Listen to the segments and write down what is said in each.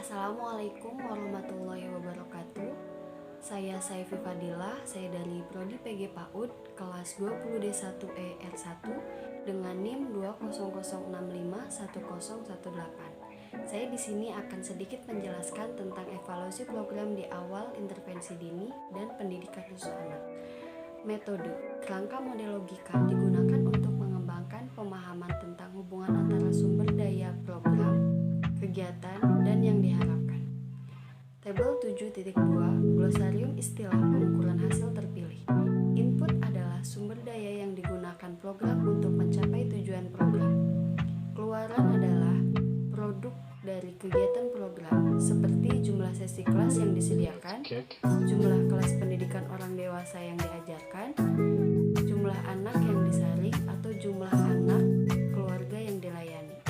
Assalamualaikum warahmatullahi wabarakatuh. Saya Saifi Fadilah, saya dari Prodi PG PAUD kelas 20D1E R1 dengan NIM 200651018. Saya di sini akan sedikit menjelaskan tentang evaluasi program di awal intervensi dini dan pendidikan khusus anak. Metode kerangka model logika digunakan untuk mengembangkan pemahaman tentang hubungan antara sumber daya program, kegiatan, dan yang diharapkan. Tabel 7.2 Glosarium istilah pengukuran hasil terpilih. Input adalah sumber daya yang digunakan program untuk mencapai tujuan program. Keluaran adalah produk dari kegiatan program seperti jumlah sesi kelas yang disediakan, jumlah kelas pendidikan orang dewasa yang diajarkan, jumlah anak yang disaring atau jumlah anak keluarga yang dilayani.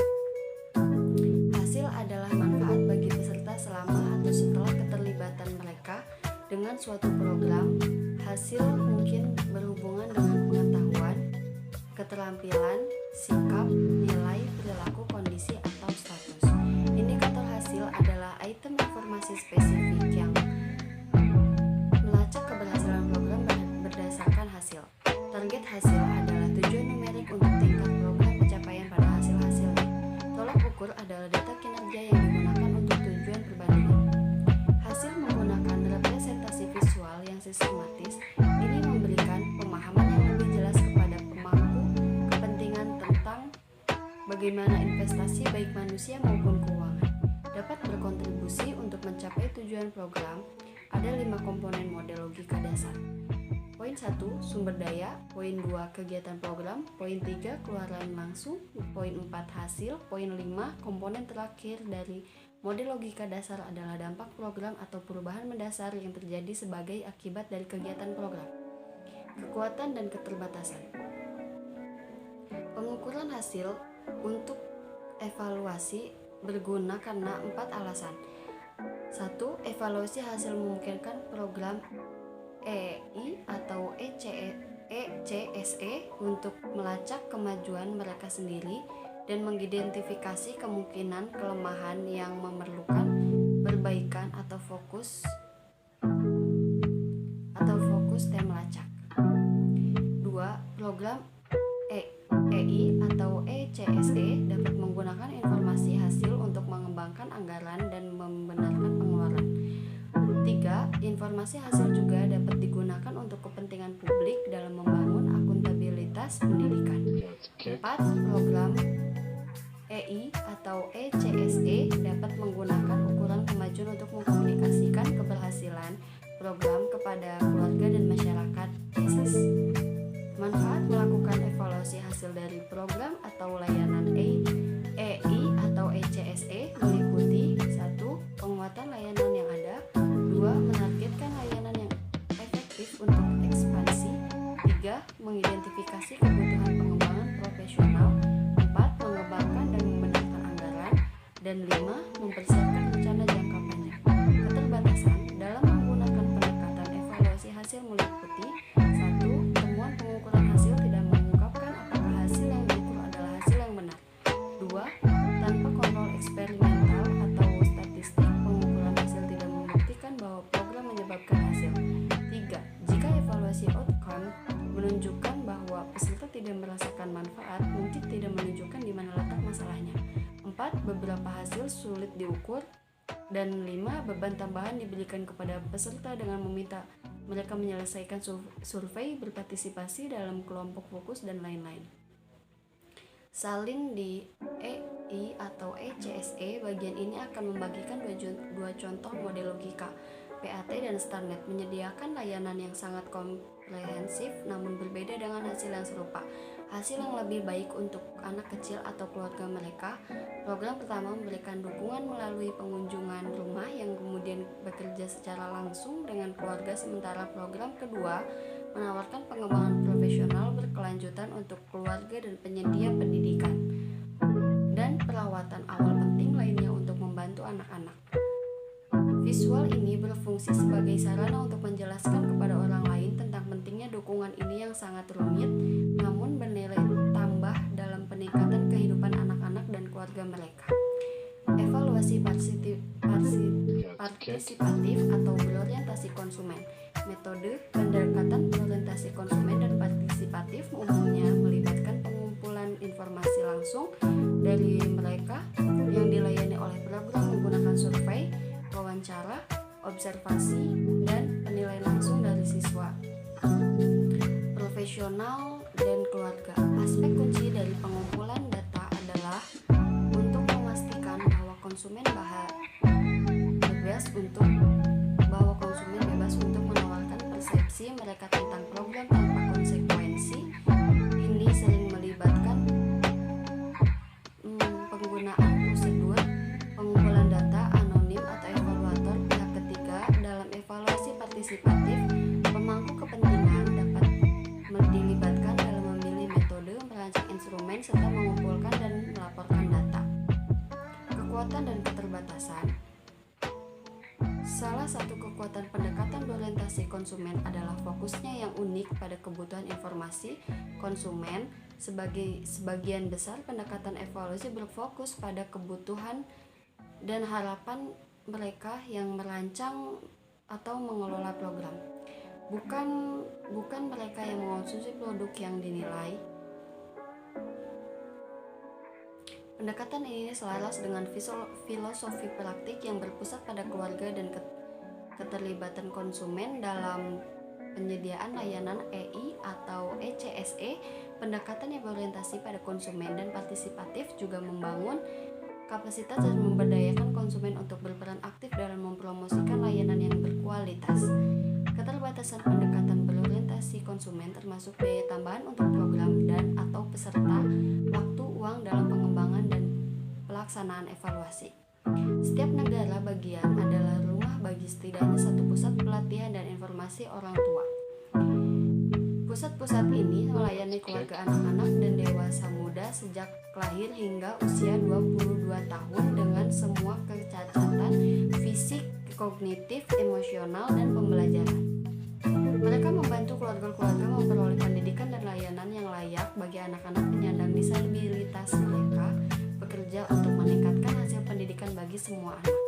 Hasil adalah manfaat bagi peserta selama atau setelah keterlibatan mereka dengan suatu program. Hasil mungkin berhubungan dengan pengetahuan, keterampilan, sikap, nilai, perilaku, kondisi, atau status. Indikator hasil adalah item informasi spesifik yang melacak keberhasilan program berdasarkan hasil. Target hasil adalah tujuan numerik untuk tingkat program pencapaian pada hasil-hasilnya. Tolak ukur adalah data kinerja yang digunakan untuk tujuan perbandingan. Hasil menggunakan representasi visual yang sistematis ini memberikan pemahaman yang lebih jelas kepada pemangku kepentingan tentang bagaimana investasi baik manusia maupun keuangan dapat berkontribusi untuk mencapai tujuan program. Ada 5 komponen model logika dasar. Poin 1, sumber daya. Poin 2, kegiatan program. Poin 3, keluaran langsung. Poin 4, hasil. Poin 5, komponen terakhir dari model logika dasar adalah dampak program atau perubahan mendasar yang terjadi sebagai akibat dari kegiatan program. Kekuatan dan keterbatasan. Pengukuran hasil untuk evaluasi berguna karena 4 alasan. 1. Evaluasi hasil memungkinkan program EI atau ECSE untuk melacak kemajuan mereka sendiri dan mengidentifikasi kemungkinan kelemahan yang memerlukan perbaikan atau fokus tem melacak. 2. Program EI atau ECSE dapat menggunakan informasi hasil untuk mengembangkan anggaran dan membenarkan pengeluaran. 3. Informasi hasil juga dapat digunakan untuk kepentingan publik dalam membangun akuntabilitas pendidikan. 4. Program EI atau ECSE dapat menggunakan ukuran kemajuan untuk mengkomunikasikan keberhasilan program kepada keluarga dan masyarakat. Tesis. Manfaat melakukan evaluasi hasil dari program atau layanan EI atau ECSE meliputi 1. Penguatan layanan yang ada. 2. Menargetkan layanan yang efektif untuk ekspansi. 3. Mengidentifikasi kebutuhan pengembangan profesional. 4. Mengembangkan dan membenarkan anggaran. Dan 5. Mempersiapkan rencana jangka panjang. Keterbatasan dalam menggunakan pendekatan evaluasi hasil meliputi 1. Temuan pengukuran hasil tidak mengungkapkan apakah hasil yang diukur adalah hasil yang benar. 2. Tanpa kontrol eksperimental atau statistik, pengukuran hasil tidak membuktikan bahwa program menyebabkan hasil. 3. Jika evaluasi outcome menunjukkan bahwa peserta tidak merasakan manfaat, mungkin tidak menunjukkan di mana letak masalahnya. 4. Beberapa hasil sulit diukur. Dan 5. Beban tambahan diberikan kepada peserta dengan meminta mereka menyelesaikan survei, berpartisipasi dalam kelompok fokus, dan lain-lain. Salin di EI atau ECSE, bagian ini akan membagikan dua contoh model logika, PAT dan StarNet, menyediakan layanan yang sangat komprehensif namun berbeda dengan hasil yang serupa. Hasil yang lebih baik untuk anak kecil atau keluarga mereka. Program pertama memberikan dukungan melalui pengunjungan rumah yang kemudian bekerja secara langsung dengan keluarga, sementara program kedua menawarkan pengembangan profesional berkelanjutan untuk keluarga dan penyedia pendidikan dan perawatan awal penting lainnya untuk membantu anak-anak. Visual ini berfungsi sebagai sarana untuk menjelaskan kepada orang lain tentang pentingnya dukungan ini yang sangat rumit namun bernilai tambah dalam peningkatan kehidupan anak-anak dan keluarga mereka. Evaluasi evaluasi partisipatif atau berorientasi konsumen. Metode pendekatan berorientasi konsumen dan partisipatif umumnya melibatkan pengumpulan informasi langsung dari mereka yang dilayani oleh program menggunakan survei, wawancara, observasi, dan penilaian langsung dari siswa, profesional, dan keluarga. Aspek kunci dari pengumpulan data adalah untuk memastikan bahwa konsumen bebas untuk menawarkan persepsi mereka tentang program tanpa konsekuensi. Ini sering melibatkan penggunaan prosedur pengumpulan data anonim atau evaluator pihak ketiga. Dalam evaluasi partisipatif, pemangku kepentingan dapat dilibatkan dalam memilih metode, merancang instrumen, serta mengumpulkan dan melaporkan data. Kekuatan dan keterbatasan. Salah satu kekuatan pendekatan berorientasi konsumen adalah fokusnya yang unik pada kebutuhan informasi konsumen. Sebagian besar pendekatan evaluasi berfokus pada kebutuhan dan harapan mereka yang merancang atau mengelola program, bukan mereka yang mengonsumsi produk yang dinilai. Pendekatan ini selaras dengan filosofi praktik yang berpusat pada keluarga dan keterlibatan konsumen dalam penyediaan layanan EI atau ECSE. Pendekatan yang berorientasi pada konsumen dan partisipatif juga membangun kapasitas dan memberdayakan konsumen untuk berperan aktif dalam mempromosikan layanan yang berkualitas. Keterbatasan pendekatan berorientasi konsumen termasuk biaya tambahan untuk program dan atau peserta, waktu, uang dalam pengembangan dan pelaksanaan evaluasi. Setiap negara bagian adalah rumah bagi setidaknya satu pusat pelatihan dan informasi orang tua. Pusat-pusat ini melayani keluarga, anak-anak, dan dewasa muda sejak lahir hingga usia 22 tahun dengan semua kecacatan fisik, kognitif, emosional, dan pembelajaran. Mereka membantu keluarga-keluarga memperoleh pendidikan dan layanan yang layak bagi anak-anak penyandang disabilitas. Mereka bekerja untuk meningkatkan hasil pendidikan bagi semua anak,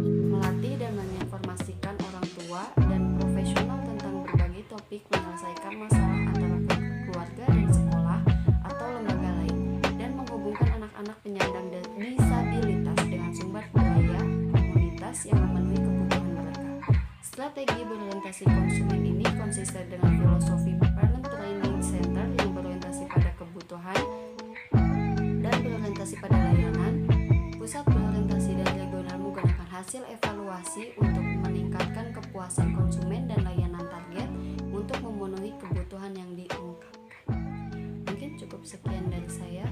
melatih dan menginformasikan orang tua dan profesional tentang berbagai topik, menyelesaikan masalah antara keluarga dan sekolah atau lembaga lain, dan menghubungkan anak-anak penyandang disabilitas dengan sumber daya komunitas yang memenuhi kebutuhan mereka. Strategi berorientasi konsumen ini konsisten dengan filosofi Parent Training Center yang berorientasi pada kebutuhan dan berorientasi pada layanan. Pusat berorientasi dan regional menggunakan hasil evaluasi untuk meningkatkan kepuasan konsumen dan layanan target untuk memenuhi kebutuhan yang diungkapkan. Mungkin cukup sekian dari saya.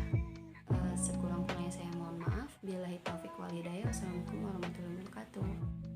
Sekurang-kurangnya saya mohon maaf. Billahi taufik wal hidayah. Wassalamualaikum warahmatullahi wabarakatuh.